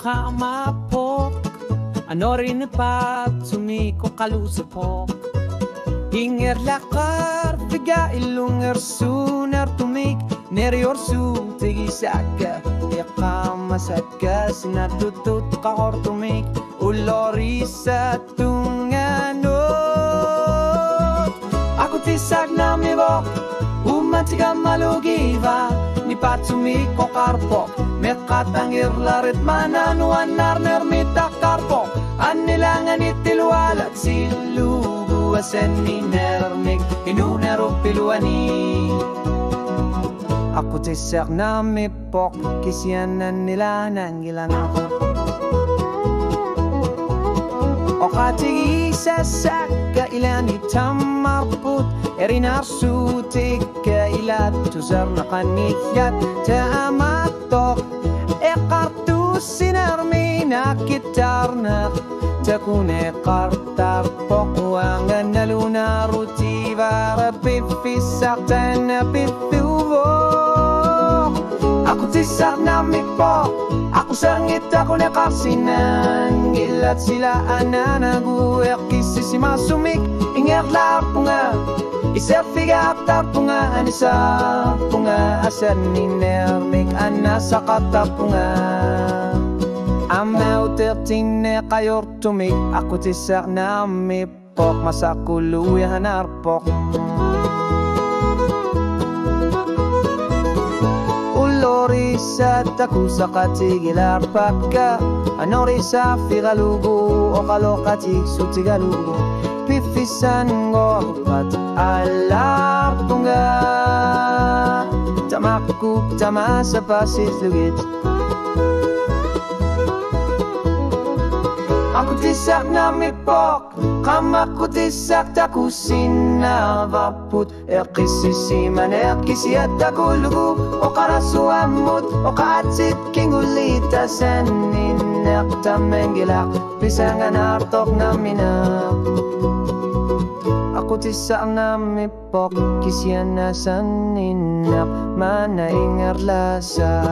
kamapok ano rin pa tumiko kalusapok inger lakar figa ilungar sunar tumik nerior sum tigisaka ikamasatka sinatutut kakor tumik ulori sa tunganot aku tisak namibok umatiga malugiva ni patumiko karpok mekatangir larit mananuan narner mita karpok anilangan itilwalat silugu asen ni nermig inunero piluani aku tisak namipok kisianan nila nang ilan ako o katigi sasak ilan itamarput erinarsutik ilat tusar na kaniyat tamatok kartu sinarmina kitarnak takune kartar pokwangan naluna rutiva rapifisak tana pituvo aku tisak namipok aku sangit ako nakasinan ilat sila ananaguek kisisi masumik inger lapunga isar figap tapunga anisa punga asan ninermik anasa katapunga amaw tertine kayor tumik aku tisak namipok masakuluyan arpok ulori sa taku sa katigilar pagka anori sa figalugu o kalokatig sutigalugu pifisan ngopat alar tunga tamakup tama sa pasis lugit aku tisak namipok kamaku tisak taku sinavaput ekisisiman ekisiat taku lugu o karasuamut o katsit kingulita sanin ektamengilak pisangan artok naminak aku tisak namipok kisiana saninak mana ingar lasa